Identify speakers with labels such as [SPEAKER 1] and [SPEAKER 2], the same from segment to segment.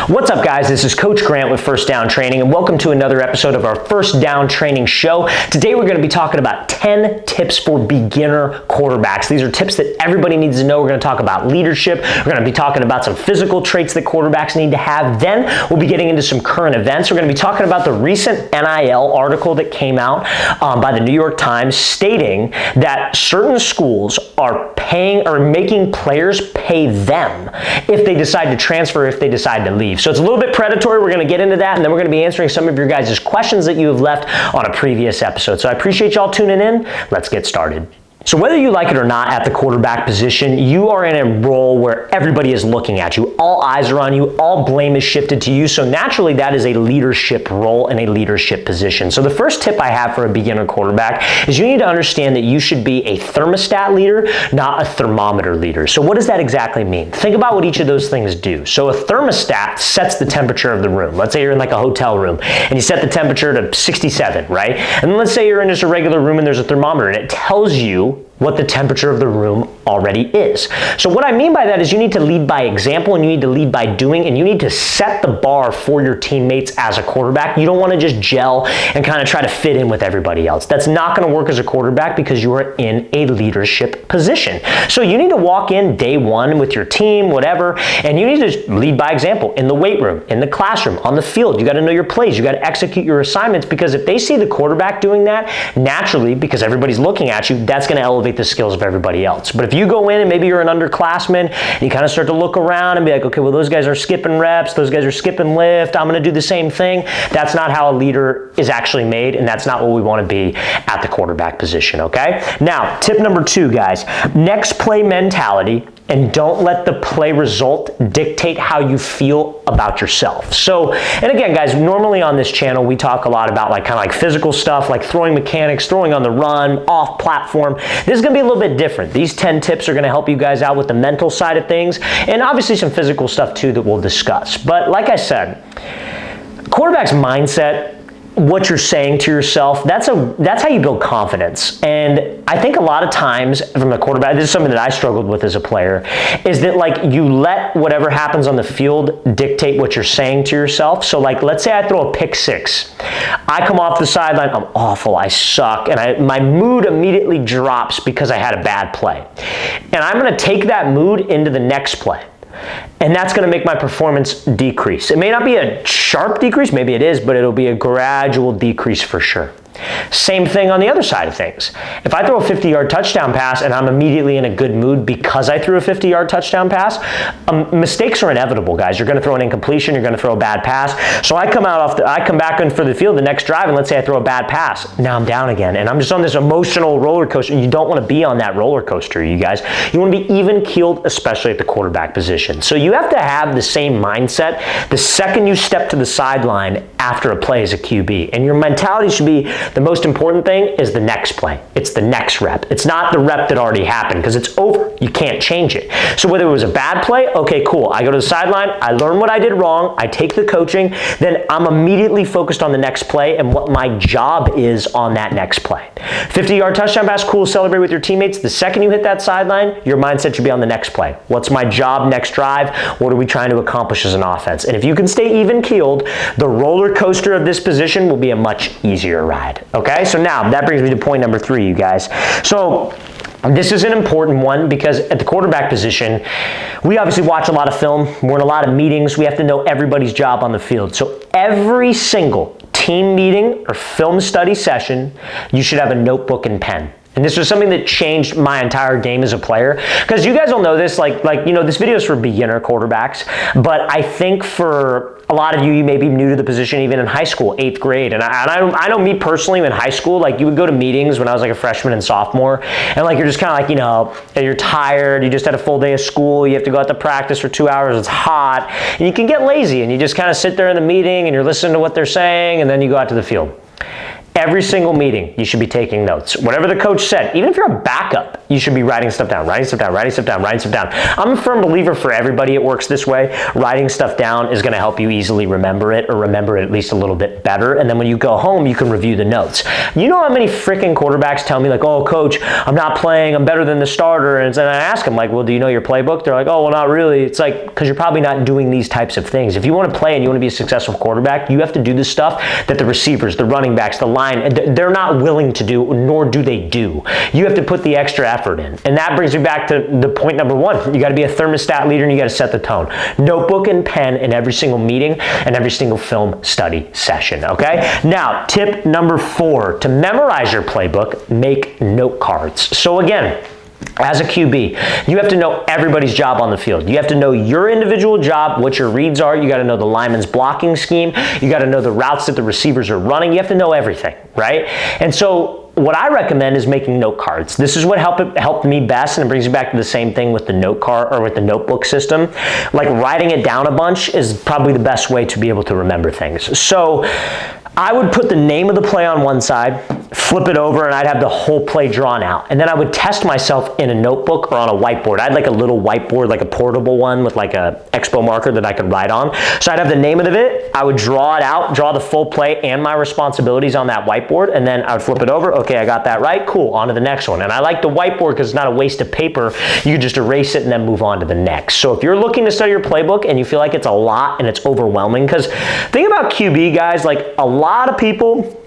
[SPEAKER 1] What's up, guys? This is Coach Grant with First Down Training, and welcome to another episode of our First Down Training show. Today we're going to be talking about 10 tips for beginner quarterbacks. These are tips that everybody needs to know. We're going to talk about leadership. We're going to be talking about some physical traits that quarterbacks need to have. Then we'll be getting into some current events. We're going to be talking about the recent NIL article that came out by the New York Times stating that certain schools are paying or making players pay them if they decide to transfer, if they decide to leave. So it's a little bit predatory. We're going to get into that, and then we're going to be answering some of your guys' questions that you have left on a previous episode. So I appreciate y'all tuning in. Let's get started. So whether you like it or not at the quarterback position, you are in a role where everybody is looking at you. All eyes are on you. All blame is shifted to you. So naturally, that is a leadership role and a leadership position. So the first tip I have for a beginner quarterback is you need to understand that you should be a thermostat leader, not a thermometer leader. So what does that exactly mean? Think about what each of those things do. So a thermostat sets the temperature of the room. Let's say you're in like a hotel room and you set the temperature to 67, right? And then let's say you're in just a regular room and there's a thermometer and it tells you what the temperature of the room already is. So what I mean by that is you need to lead by example, and you need to lead by doing, and you need to set the bar for your teammates as a quarterback. You don't want to just gel and kind of try to fit in with everybody else. That's not going to work as a quarterback because you are in a leadership position. So you need to walk in day one with your team, whatever, and you need to lead by example in the weight room, in the classroom, on the field. You got to know your plays. You got to execute your assignments, because if they see the quarterback doing that, naturally, because everybody's looking at you, that's going to elevate the skills of everybody else. But if you go in and maybe you're an underclassman and you kind of start to look around and be like, okay, well, those guys are skipping reps, those guys are skipping lift, I'm going to do the same thing. That's not how a leader is actually made, and that's not what we want to be at the quarterback position, okay? Now, tip number 2, guys, next play mentality, and don't let the play result dictate how you feel about yourself. So, and again, guys, normally on this channel, we talk a lot about kind of physical stuff, like throwing mechanics, throwing on the run, off platform. This is gonna be a little bit different. These 10 tips are gonna help you guys out with the mental side of things, and obviously some physical stuff too that we'll discuss. But like I said, quarterback's mindset, what you're saying to yourself, that's how you build confidence. And I think a lot of times from a quarterback, this is something that I struggled with as a player, is that you let whatever happens on the field dictate what you're saying to yourself. So let's say I throw a pick 6. I come off the sideline, I'm awful, I suck, and my mood immediately drops because I had a bad play. And I'm gonna take that mood into the next play. And that's going to make my performance decrease. It may not be a sharp decrease, maybe it is, but it'll be a gradual decrease for sure. Same thing on the other side of things. If I throw a 50-yard touchdown pass and I'm immediately in a good mood because I threw a 50-yard touchdown pass, mistakes are inevitable, guys. You're going to throw an incompletion, you're going to throw a bad pass. So I come back in for the field the next drive, and let's say I throw a bad pass. Now I'm down again, and I'm just on this emotional roller coaster. You don't want to be on that roller coaster, you guys. You want to be even-keeled, especially at the quarterback position. So you have to have the same mindset the second you step to the sideline after a play as a QB. And your mentality should be, the most important thing is the next play. It's the next rep. It's not the rep that already happened, because it's over. You can't change it. So whether it was a bad play, okay, cool. I go to the sideline, I learn what I did wrong, I take the coaching, then I'm immediately focused on the next play and what my job is on that next play. 50-yard touchdown pass, cool, celebrate with your teammates. The second you hit that sideline, your mindset should be on the next play. What's my job next drive? What are we trying to accomplish as an offense? And if you can stay even-keeled, the roller coaster of this position will be a much easier ride. Okay, so now that brings me to point number 3, you guys. So this is an important one, because at the quarterback position, we obviously watch a lot of film. We're in a lot of meetings. We have to know everybody's job on the field. So every single team meeting or film study session, you should have a notebook and pen. And this was something that changed my entire game as a player. Because you guys will know this, this video is for beginner quarterbacks, but I think for a lot of you, you may be new to the position even in high school, 8th grade. And I know me personally in high school, you would go to meetings when I was a freshman and sophomore, and you're just kind of you're tired, you just had a full day of school, you have to go out to practice for 2 hours, it's hot, and you can get lazy, and you just kind of sit there in the meeting and you're listening to what they're saying, and then you go out to the field. Every single meeting, you should be taking notes. Whatever the coach said, even if you're a backup, you should be writing stuff down, writing stuff down, writing stuff down, writing stuff down. I'm a firm believer for everybody it works this way. Writing stuff down is gonna help you easily remember it, or remember it at least a little bit better. And then when you go home, you can review the notes. You know how many freaking quarterbacks tell me like, oh coach, I'm not playing, I'm better than the starter. And then I ask them like, well, do you know your playbook? They're like, oh, well, not really. It's like, because you're probably not doing these types of things. If you want to play and you want to be a successful quarterback, you have to do the stuff that the receivers, the running backs, the line, they're not willing to do, nor do they do. You have to put the extra effort in. And that brings me back to the point number one. You got to be a thermostat leader and you got to set the tone. Notebook and pen in every single meeting and every single film study session, okay? Now, tip number 4, to memorize your playbook, make note cards. So again, as a QB, you have to know everybody's job on the field. You have to know your individual job, what your reads are. You got to know the lineman's blocking scheme. You got to know the routes that the receivers are running. You have to know everything, right? And so what I recommend is making note cards. This is what helped me best, and it brings you back to the same thing with the note card or with the notebook system. Like writing it down a bunch is probably the best way to be able to remember things. So I would put the name of the play on one side, flip it over, and I'd have the whole play drawn out. And then I would test myself in a notebook or on a whiteboard. I had like a little whiteboard, like a portable one with like a expo marker that I could write on. So I'd have the name of it, I would draw it out, draw the full play and my responsibilities on that whiteboard, and then I would flip it over. Okay, I got that right, cool, on to the next one. And I like the whiteboard because it's not a waste of paper. You can just erase it and then move on to the next. So if you're looking to study your playbook and you feel like it's a lot and it's overwhelming, because think about QB guys, like a lot of people,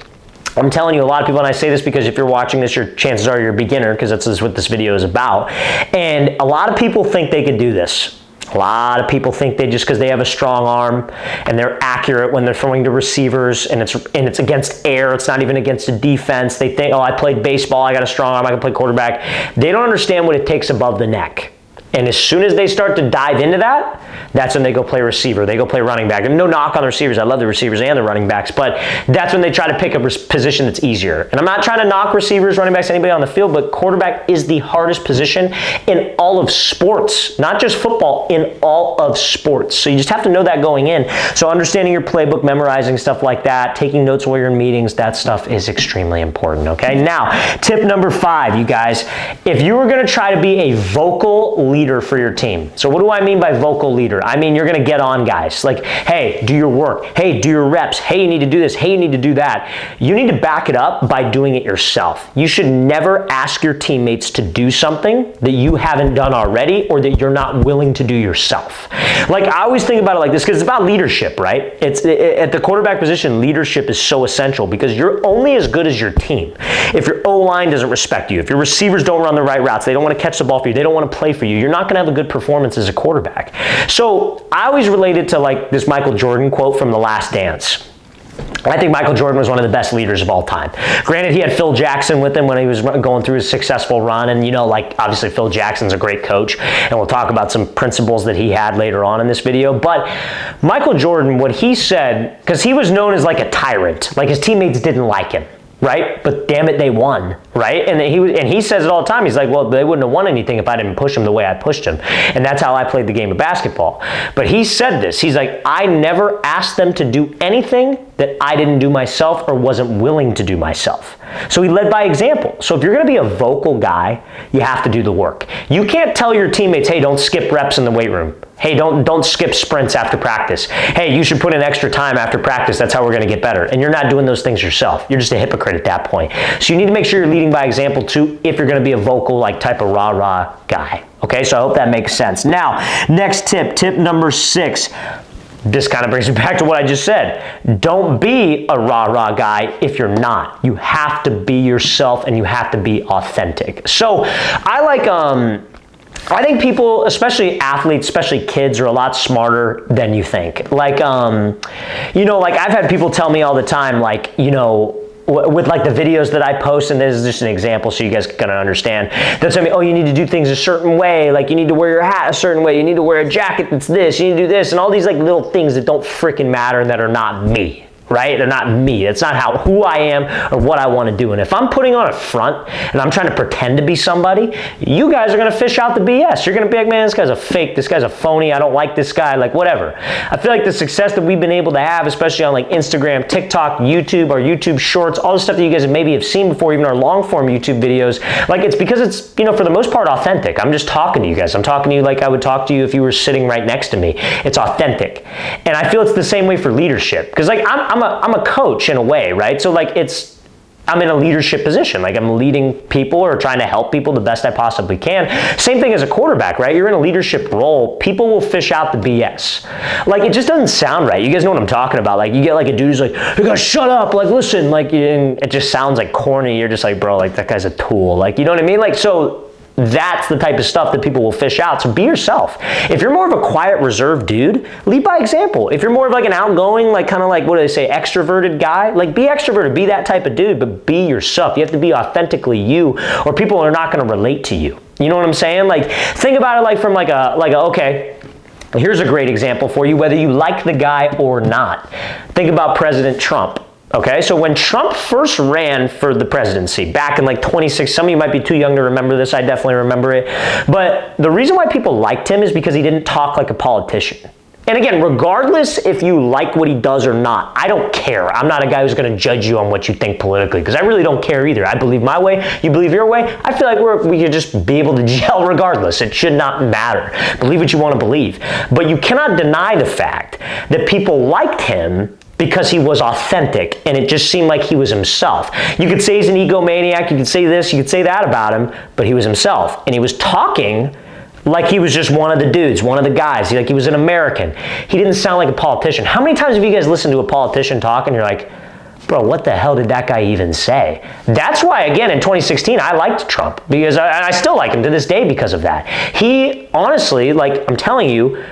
[SPEAKER 1] I'm telling you, a lot of people, and I say this because if you're watching this, your chances are you're a beginner, because that's what this video is about. And a lot of people think they could do this. A lot of people think they just, because they have a strong arm and they're accurate when they're throwing to receivers, and it's against air, it's not even against a defense. They think, oh, I played baseball, I got a strong arm, I can play quarterback. They don't understand what it takes above the neck. And as soon as they start to dive into that, that's when they go play receiver, they go play running back. And no knock on the receivers, I love the receivers and the running backs, but that's when they try to pick a position that's easier. And I'm not trying to knock receivers, running backs, anybody on the field, but quarterback is the hardest position in all of sports, not just football, in all of sports. So you just have to know that going in. So understanding your playbook, memorizing stuff like that, taking notes while you're in meetings, that stuff is extremely important, okay? Now, tip number 5, you guys, if you were gonna try to be a vocal leader for your team. So what do I mean by vocal leader? I mean, you're going to get on guys. Like, hey, do your work. Hey, do your reps. Hey, you need to do this. Hey, you need to do that. You need to back it up by doing it yourself. You should never ask your teammates to do something that you haven't done already or that you're not willing to do yourself. Like, I always think about it like this because it's about leadership, right? At the quarterback position, leadership is so essential because you're only as good as your team. If your O-line doesn't respect you, if your receivers don't run the right routes, they don't want to catch the ball for you, they don't want to play for you, you're not going to have a good performance as a quarterback. So I always relate it to like this Michael Jordan quote from The Last Dance. I think Michael Jordan was one of the best leaders of all time. Granted, he had Phil Jackson with him when he was going through his successful run, and you know, like obviously Phil Jackson's a great coach, and we'll talk about some principles that he had later on in this video. But Michael Jordan, what he said, because he was known as like a tyrant, like his teammates didn't like him, right? But damn it, they won, right? And he says it all the time. He's like, well, they wouldn't have won anything if I didn't push them the way I pushed them. And that's how I played the game of basketball. But he said this. He's like, I never asked them to do anything that I didn't do myself or wasn't willing to do myself. So he led by example. So if you're going to be a vocal guy, you have to do the work. You can't tell your teammates, hey, don't skip reps in the weight room. Hey, don't skip sprints after practice. Hey, you should put in extra time after practice. That's how we're going to get better. And you're not doing those things yourself. You're just a hypocrite at that point. So you need to make sure you're leading by example too if you're going to be a vocal like type of rah-rah guy. Okay, so I hope that makes sense. Now, next tip number 6. This kind of brings me back to what I just said. Don't be a rah-rah guy if you're not. You have to be yourself and you have to be authentic. So I think people, especially athletes, especially kids, are a lot smarter than you think. Like, you know, like I've had people tell me all the time, like, you know, with like the videos that I post, and this is just an example so you guys can understand. They'll tell me, oh, you need to do things a certain way, like you need to wear your hat a certain way, you need to wear a jacket that's this, you need to do this, and all these like little things that don't freaking matter and that are not me. right? They're not me. It's not who I am or what I want to do. And if I'm putting on a front and I'm trying to pretend to be somebody, you guys are going to fish out the BS. You're going to be like, man, this guy's a fake. This guy's a phony. I don't like this guy. Like, whatever. I feel like the success that we've been able to have, especially on like Instagram, TikTok, YouTube, our YouTube shorts, all the stuff that you guys maybe have seen before, even our long form YouTube videos, like it's because it's, you know, for the most part authentic. I'm just talking to you guys. I'm talking to you like I would talk to you if you were sitting right next to me. It's authentic. And I feel it's the same way for leadership. Because like I'm a coach in a way, right? So like I'm in a leadership position. Like I'm leading people or trying to help people the best I possibly can. Same thing as a quarterback, right? You're in a leadership role. People will fish out the BS. Like it just doesn't sound right. You guys know what I'm talking about. Like you get like a dude who's like, you gotta shut up. Like listen, like and it just sounds like corny. You're just like, bro, like that guy's a tool. Like, you know what I mean? Like, so that's the type of stuff that people will fish out. So be yourself. If you're more of a quiet, reserved dude, lead by example. If you're more of like an outgoing, like kind of like, what do they say, extroverted guy, like be extroverted, be that type of dude, but be yourself. You have to be authentically you, or people are not going to relate to you. You know what I'm saying? Like think about it like from like a okay, here's a great example for you, whether you like the guy or not. Think about President Trump. Okay, so when Trump first ran for the presidency back in like 26, some of you might be too young to remember this, I definitely remember it, but the reason why people liked him is because he didn't talk like a politician. And again, regardless if you like what he does or not, I don't care. I'm not a guy who's going to judge you on what you think politically, because I really don't care either. I believe my way, you believe your way. I feel like we could just be able to gel regardless. It should not matter. Believe what you want to believe. But you cannot deny the fact that people liked him because he was authentic and it just seemed like he was himself. You could say he's an egomaniac, you could say this, you could say that about him, but he was himself. And he was talking like he was just one of the dudes, one of the guys, like he was an American. He didn't sound like a politician. How many times have you guys listened to a politician talk and you're like, bro, what the hell did that guy even say? That's why, again, in 2016, I liked Trump, because I still like him to this day because of that. He honestly, like I'm telling you,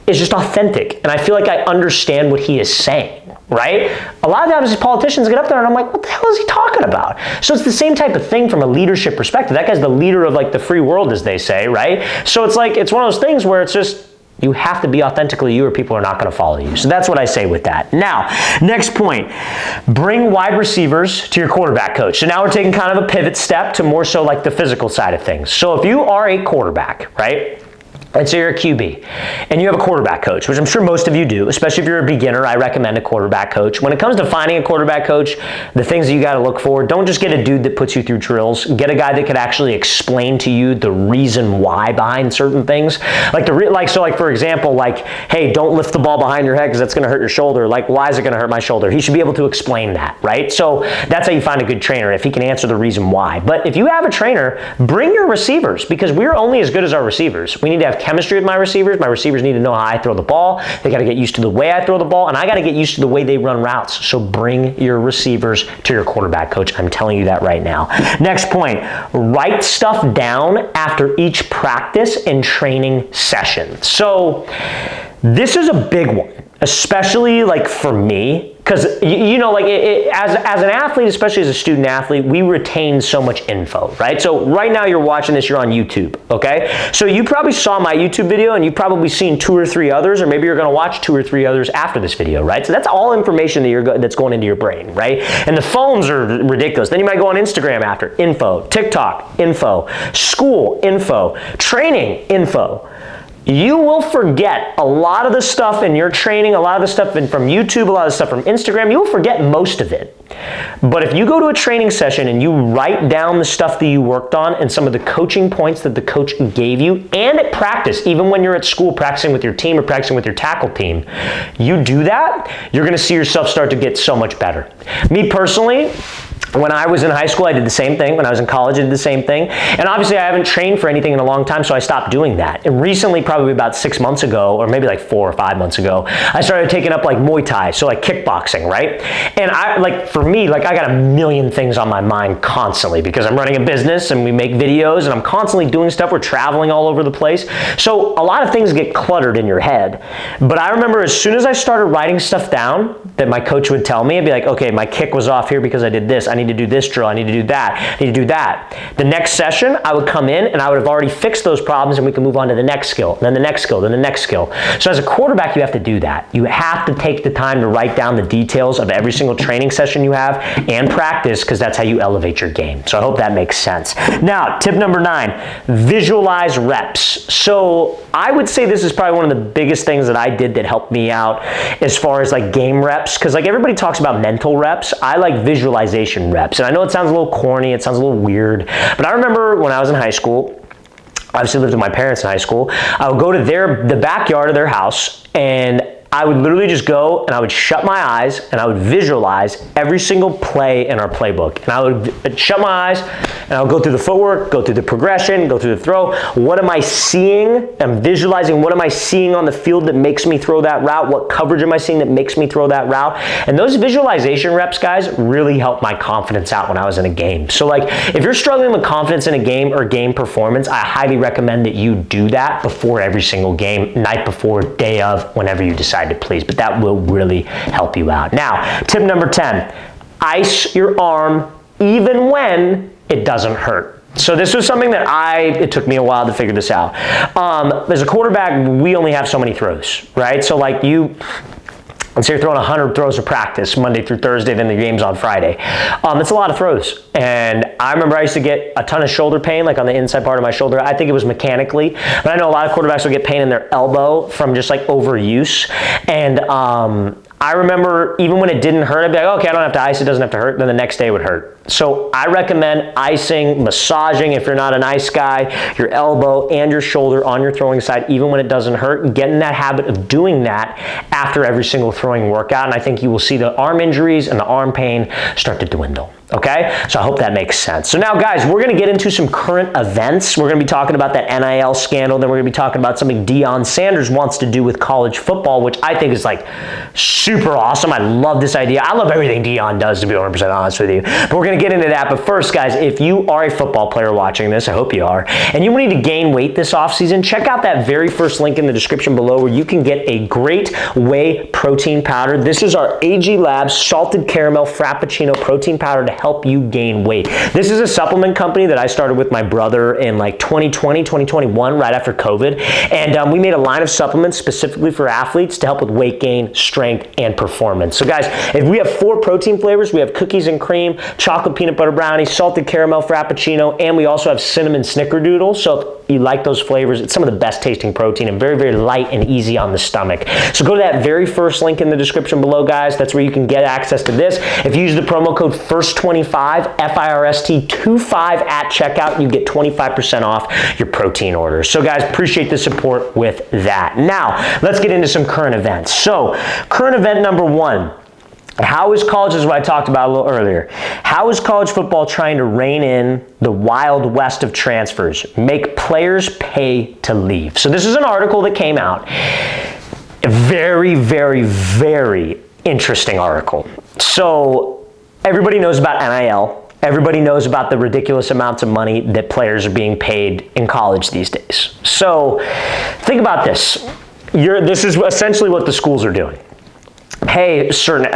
[SPEAKER 1] is just authentic. And I feel like I understand what he is saying, right? A lot of times politicians get up there and I'm like, what the hell is he talking about? So it's the same type of thing from a leadership perspective. That guy's the leader of like the free world, as they say, right? So it's like, it's one of those things where it's just, you have to be authentically you or people are not going to follow you. So that's what I say with that. Now, next point, bring wide receivers to your quarterback coach. So now we're taking kind of a pivot step to more so like the physical side of things. So if you are a quarterback, right? Let's say you're a QB and you have a quarterback coach, which I'm sure most of you do, especially if you're a beginner. I recommend a quarterback coach. When it comes to finding a quarterback coach, the things that you got to look for, don't just get a dude that puts you through drills. Get a guy that could actually explain to you the reason why behind certain things. Like for example, like, hey, don't lift the ball behind your head because that's going to hurt your shoulder. Like, why is it going to hurt my shoulder? He should be able to explain that, right? So that's how you find a good trainer, if he can answer the reason why. But if you have a trainer, bring your receivers, because we're only as good as our receivers. We need to have chemistry with my receivers. My receivers need to know how I throw the ball. They got to get used to the way I throw the ball, and I got to get used to the way they run routes. So bring your receivers to your quarterback coach. I'm telling you that right now. Next point, write stuff down after each practice and training session. So this is a big one, especially like for me, because you know, like as an athlete, especially as a student athlete, we retain so much info, right? So right now you're watching this, you're on YouTube, okay? So you probably saw my YouTube video and you've probably seen 2 or 3 others, or maybe you're gonna watch 2 or 3 others after this video, right? So that's all information that that's going into your brain, right? And the phones are ridiculous. Then you might go on Instagram after, info, TikTok, info, school, info, training, info. You will forget a lot of the stuff in your training, a lot of the stuff from YouTube, a lot of the stuff from Instagram. You will forget most of it. But if you go to a training session and you write down the stuff that you worked on and some of the coaching points that the coach gave you, and at practice, even when you're at school practicing with your team or practicing with your tackle team, you do that, you're going to see yourself start to get so much better. Me personally, when I was in high school, I did the same thing. When I was in college, I did the same thing. And obviously, I haven't trained for anything in a long time, so I stopped doing that. And recently, probably about 6 months ago, or maybe like 4 or 5 months ago, I started taking up like Muay Thai, so like kickboxing, right? And for me, I got a million things on my mind constantly because I'm running a business and we make videos and I'm constantly doing stuff. We're traveling all over the place. So a lot of things get cluttered in your head. But I remember as soon as I started writing stuff down that my coach would tell me, I'd be like, okay, my kick was off here because I did this. I need to do this drill, I need to do that, I need to do that. The next session, I would come in and I would have already fixed those problems, and we can move on to the next skill, then the next skill, then the next skill. So as a quarterback, you have to do that. You have to take the time to write down the details of every single training session you have and practice, because that's how you elevate your game. So I hope that makes sense. Now, tip number 9, visualize reps. So I would say this is probably one of the biggest things that I did that helped me out as far as like game reps, because like everybody talks about mental reps. I like visualization reps. And I know it sounds a little corny, it sounds a little weird, but I remember when I was in high school, I obviously lived with my parents in high school, I would go to the backyard of their house, and I would literally just go and I would shut my eyes and I would visualize every single play in our playbook. And I would shut my eyes and I would go through the footwork, go through the progression, go through the throw. What am I seeing? I'm visualizing what am I seeing on the field that makes me throw that route? What coverage am I seeing that makes me throw that route? And those visualization reps, guys, really helped my confidence out when I was in a game. So like if you're struggling with confidence in a game or game performance, I highly recommend that you do that before every single game, night before, day of, whenever you decide to please, but that will really help you out. Now, tip number 10, ice your arm even when it doesn't hurt. So this was something that it took me a while to figure this out. As a quarterback, we only have so many throws, right? So like let's say you're throwing 100 throws of practice Monday through Thursday, then the game's on Friday. That's a lot of throws. And I remember I used to get a ton of shoulder pain, like on the inside part of my shoulder. I think it was mechanically, but I know a lot of quarterbacks will get pain in their elbow from just like overuse. And I remember even when it didn't hurt, I'd be like, okay, I don't have to ice, it doesn't have to hurt. Then the next day it would hurt. So I recommend icing, massaging, if you're not an ice guy, your elbow and your shoulder on your throwing side, even when it doesn't hurt, and get in that habit of doing that after every single throwing workout. And I think you will see the arm injuries and the arm pain start to dwindle. Okay, so I hope that makes sense. So now, guys, we're going to get into some current events. We're going to be talking about that NIL scandal. Then we're going to be talking about something Deion Sanders wants to do with college football, which I think is like super awesome. I love this idea. I love everything Deion does, to be 100% honest with you. But we're going to get into that. But first, guys, if you are a football player watching this, I hope you are, and you need to gain weight this offseason, check out that very first link in the description below where you can get a great whey protein powder. This is our AG Labs salted caramel frappuccino protein powder to help you gain weight. This is a supplement company that I started with my brother in like 2020, 2021, right after COVID. And we made a line of supplements specifically for athletes to help with weight gain, strength, and performance. So guys, if we have 4 protein flavors, we have cookies and cream, chocolate peanut butter brownie, salted caramel frappuccino, and we also have cinnamon snickerdoodle. So if you like those flavors, it's some of the best tasting protein and very, very light and easy on the stomach. So go to that very first link in the description below, guys. That's where you can get access to this. If you use the promo code FIRST25, FIRST25 at checkout, you get 25% off your protein order. So guys, appreciate the support with that. Now, let's get into some current events. So, current event number 1. How is college, this is what I talked about a little earlier. How is college football trying to rein in the wild west of transfers? Make players pay to leave. So this is an article that came out. A very, very, very interesting article. So everybody knows about NIL. Everybody knows about the ridiculous amounts of money that players are being paid in college these days. So think about this. This is essentially what the schools are doing. Hey,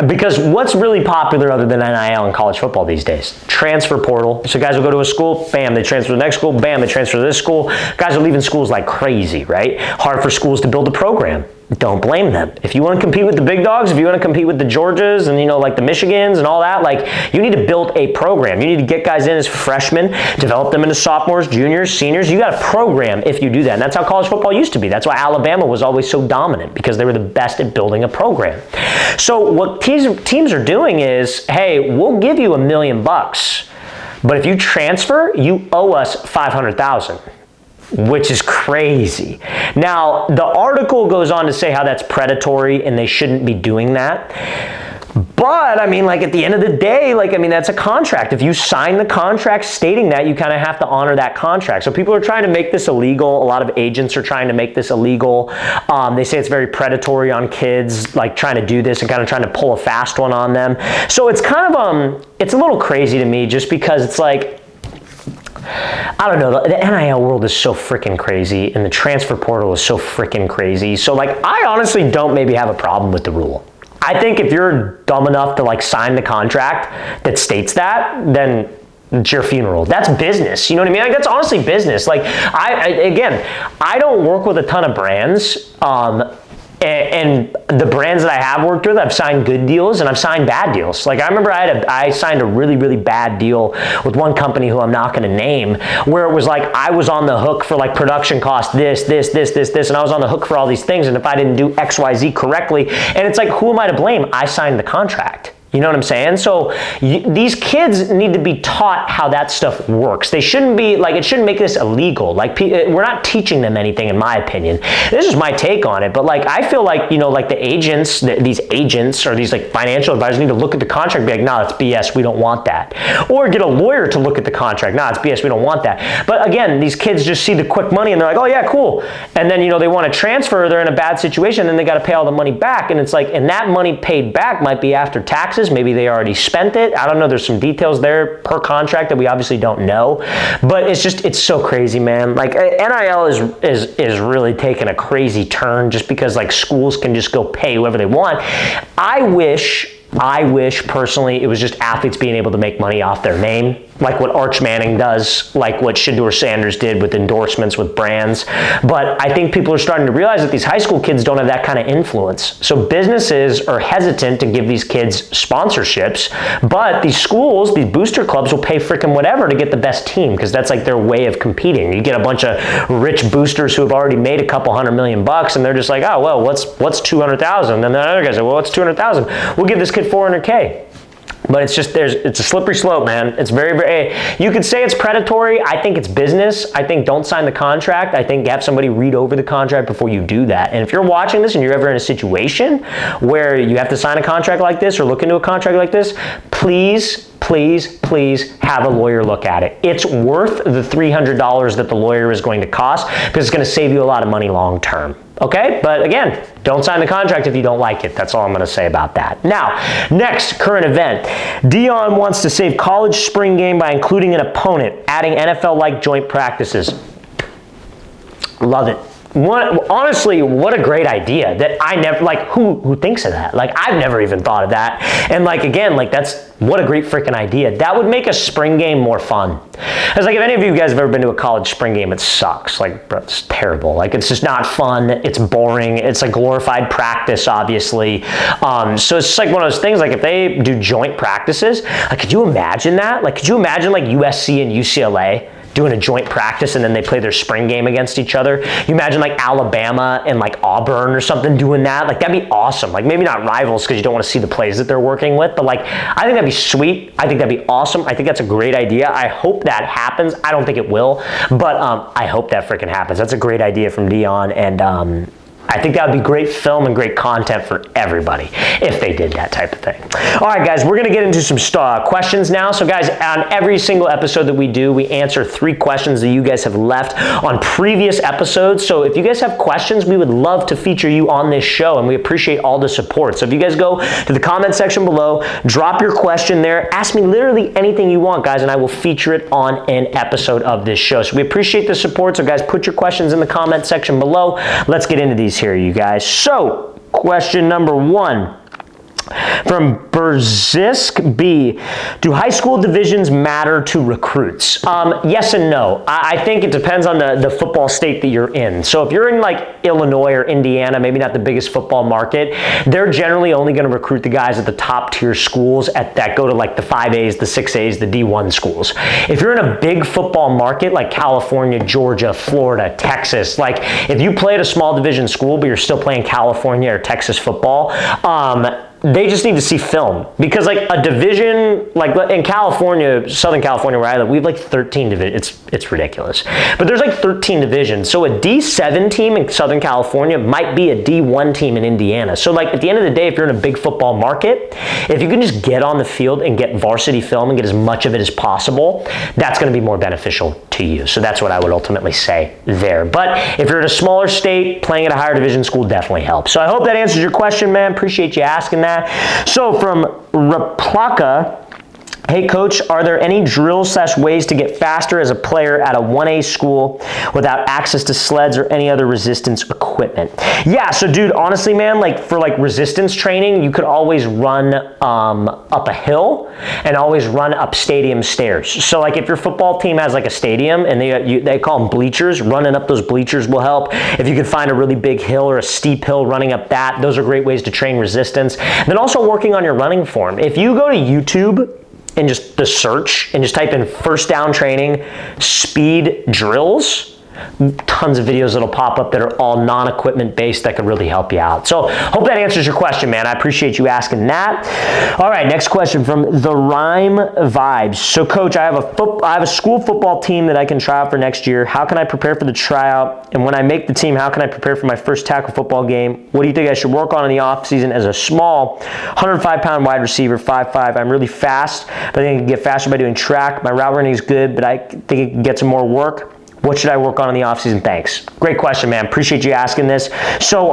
[SPEAKER 1] because what's really popular other than NIL in college football these days? Transfer portal. So guys will go to a school, bam, they transfer to the next school, bam, they transfer to this school. Guys are leaving schools like crazy, right? Hard for schools to build a program. Don't blame them. If you want to compete with the big dogs, if you want to compete with the Georgias and, like the Michigans and all that, like, you need to build a program. You need to get guys in as freshmen, develop them into sophomores, juniors, seniors. You got a program if you do that. And that's how college football used to be. That's why Alabama was always so dominant, because they were the best at building a program. So what teams are doing is, hey, we'll give you $1 million, but if you transfer, you owe us $500,000. Which is crazy. Now, the article goes on to say how that's predatory and they shouldn't be doing that. But, I mean, like, at the end of the day, like, I mean, that's a contract. If you sign the contract stating that, you kind of have to honor that contract. So people are trying to make this illegal. A lot of agents are trying to make this illegal. They say it's very predatory on kids, like, trying to do this and kind of trying to pull a fast one on them. So it's kind of, it's a little crazy to me, just because it's like, I don't know, the NIL world is so freaking crazy, and the transfer portal is so freaking crazy. So, like, I honestly don't maybe have a problem with the rule. I think if you're dumb enough to like sign the contract that states that, then it's your funeral. That's business. You know what I mean? Like, that's honestly business. Like, I don't work with a ton of brands. And the brands that I have worked with, I've signed good deals and I've signed bad deals. Like, I remember I signed a really, really bad deal with one company who I'm not going to name, where it was like I was on the hook for like production cost, this, and I was on the hook for all these things. And if I didn't do X, Y, Z correctly, and it's like, who am I to blame? I signed the contract. You know what I'm saying? So these kids need to be taught how that stuff works. They shouldn't be, like, it shouldn't make this illegal. Like, we're not teaching them anything, in my opinion. This is my take on it, but like, I feel like, you know, like the agents, these agents or these like financial advisors need to look at the contract and be like, nah, that's BS, we don't want that. Or get a lawyer to look at the contract, nah, it's BS, we don't want that. But again, these kids just see the quick money and they're like, oh yeah, cool. And then, you know, they want to transfer, they're in a bad situation, and they got to pay all the money back. And it's like, and that money paid back might be after taxes. Maybe they already spent it. I don't know. There's some details there per contract that we obviously don't know, but it's so crazy, man. Like, NIL is really taking a crazy turn just because like schools can just go pay whoever they want. I wish personally it was just athletes being able to make money off their name, like what Arch Manning does, like what Shedeur Sanders did with endorsements with brands. But I think people are starting to realize that these high school kids don't have that kind of influence. So businesses are hesitant to give these kids sponsorships, but these schools, these booster clubs will pay freaking whatever to get the best team, because that's like their way of competing. You get a bunch of rich boosters who have already made a couple $100 million, and they're just like, oh, well, what's 200,000? And then the other guys say, well, what's 200,000? We'll give this kid 400K. But it's just, it's a slippery slope, man. It's very, very, you could say it's predatory. I think it's business. I think don't sign the contract. I think have somebody read over the contract before you do that. And if you're watching this and you're ever in a situation where you have to sign a contract like this or look into a contract like this, please have a lawyer look at it. It's worth the $300 that the lawyer is going to cost, because it's going to save you a lot of money long term. Okay? But again, don't sign the contract if you don't like it. That's all I'm going to say about that. Now, next current event. Deion wants to save college spring game by including an opponent, adding NFL-like joint practices. Love it. Honestly, what a great idea that I never, like, who thinks of that? Like, I've never even thought of that. And like, again, like, what a great freaking idea. That would make a spring game more fun. It's like, if any of you guys have ever been to a college spring game, it sucks. Like, bro, it's terrible. Like, it's just not fun. It's boring. It's like glorified practice, obviously. So it's just like one of those things, like if they do joint practices, like, could you imagine that? Like, could you imagine like USC and UCLA doing a joint practice and then they play their spring game against each other? You imagine like Alabama and like Auburn or something doing that? Like, that'd be awesome. Like, maybe not rivals because you don't want to see the plays that they're working with, but like, I think that'd be sweet. I think that'd be awesome. I think that's a great idea. I hope that happens. I don't think it will, but I hope that freaking happens. That's a great idea from Deion, and I think that would be great film and great content for everybody if they did that type of thing. All right, guys, we're going to get into some questions now. So, guys, on every single episode that we do, we answer 3 questions that you guys have left on previous episodes. So if you guys have questions, we would love to feature you on this show, and we appreciate all the support. So if you guys go to the comment section below, drop your question there, ask me literally anything you want, guys, and I will feature it on an episode of this show. So we appreciate the support. So, guys, put your questions in the comment section below. Let's get into these here, you guys. So, question number 1 from Berzisk B. Do high school divisions matter to recruits? Yes and no. I think it depends on the football state that you're in. So if you're in like Illinois or Indiana, maybe not the biggest football market, they're generally only going to recruit the guys at the top tier schools that go to like the 5As, the 6As, the D1 schools. If you're in a big football market like California, Georgia, Florida, Texas, like if you play at a small division school but you're still playing California or Texas football, they just need to see film, because like a division, like in California, Southern California where I live, we have like 13 divisions. It's ridiculous. But there's like 13 divisions. So a D7 team in Southern California might be a D1 team in Indiana. So like at the end of the day, if you're in a big football market, if you can just get on the field and get varsity film and get as much of it as possible, that's going to be more beneficial to you. So that's what I would ultimately say there. But if you're in a smaller state, playing at a higher division school definitely helps. So I hope that answers your question, man. Appreciate you asking that. So from Raplaka, Hey coach, are there any drills / ways to get faster as a player at a 1A school without access to sleds or any other resistance equipment? Yeah, so dude, honestly, man, like for like resistance training, you could always run up a hill and always run up stadium stairs. So like if your football team has like a stadium and they call them bleachers, running up those bleachers will help. If you can find a really big hill or a steep hill, running up that, those are great ways to train resistance. Then also working on your running form. If you go to YouTube and just the search and just type in first down training, speed drills, tons of videos that'll pop up that are all non-equipment based that could really help you out. So hope that answers your question, man. I appreciate you asking that. All right, next question from The Rhyme Vibes. So coach, I have a school football team that I can try out for next year. How can I prepare for the tryout? And when I make the team, how can I prepare for my first tackle football game? What do you think I should work on in the off season as a small 105-pound wide receiver, 5'5"? I'm really fast, but I think I can get faster by doing track. My route running is good, but I think I can get some more work. What should I work on in the offseason? Thanks. Great question, man. Appreciate you asking this. So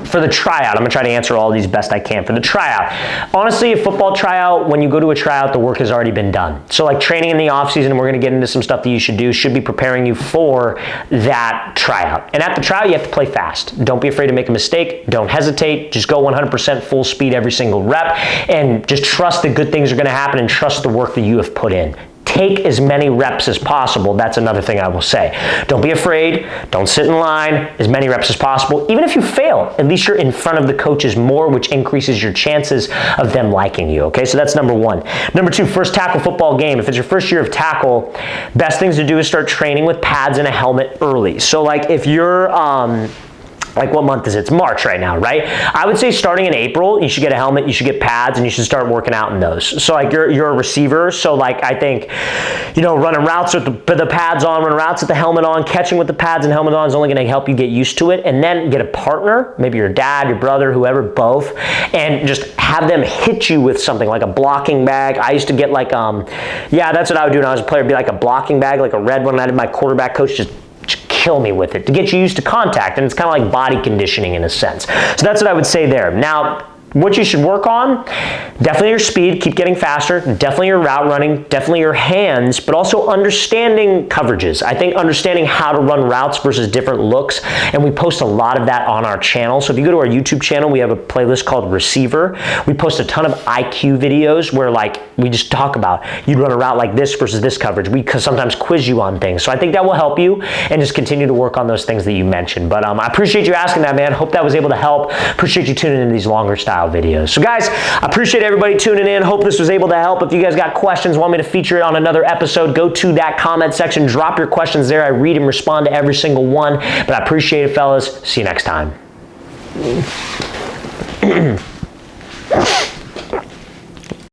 [SPEAKER 1] for the tryout, I'm gonna try to answer all of these best I can. For the tryout, honestly, a football tryout, when you go to a tryout, the work has already been done. So like training in the offseason, we're gonna get into some stuff that you should do, should be preparing you for that tryout. And at the tryout, you have to play fast. Don't be afraid to make a mistake. Don't hesitate. Just go 100% full speed every single rep and just trust that good things are gonna happen and trust the work that you have put in. Take as many reps as possible. That's another thing I will say. Don't be afraid. Don't sit in line. As many reps as possible. Even if you fail, at least you're in front of the coaches more, which increases your chances of them liking you, okay? So that's number one. Number two, first tackle football game. If it's your first year of tackle, best things to do is start training with pads and a helmet early. So like if you're, like what month is it? It's March right now, right? I would say starting in April, you should get a helmet, you should get pads, and you should start working out in those. So like you're a receiver, so like I think, you know, running routes with the pads on, running routes with the helmet on, catching with the pads and helmet on is only gonna help you get used to it. And then get a partner, maybe your dad, your brother, whoever, both, and just have them hit you with something like a blocking bag. I used to get like, yeah, that's what I would do when I was a player. It'd be like a blocking bag, like a red one. I had my quarterback coach just kill me with it to get you used to contact, and it's kind of like body conditioning in a sense. So that's what I would say there. Now, what you should work on, definitely your speed, keep getting faster, definitely your route running, definitely your hands, but also understanding coverages. I think understanding how to run routes versus different looks, and we post a lot of that on our channel. So if you go to our YouTube channel, we have a playlist called Receiver. We post a ton of IQ videos where like we just talk about you'd run a route like this versus this coverage. We sometimes quiz you on things. So I think that will help you, and just continue to work on those things that you mentioned. But I appreciate you asking that, man. Hope that was able to help. Appreciate you tuning into these longer style videos. So guys, I appreciate everybody tuning in. Hope this was able to help. If you guys got questions, want me to feature it on another episode, go to that comment section, drop your questions there. I read and respond to every single one. But I appreciate it, fellas. See you next time.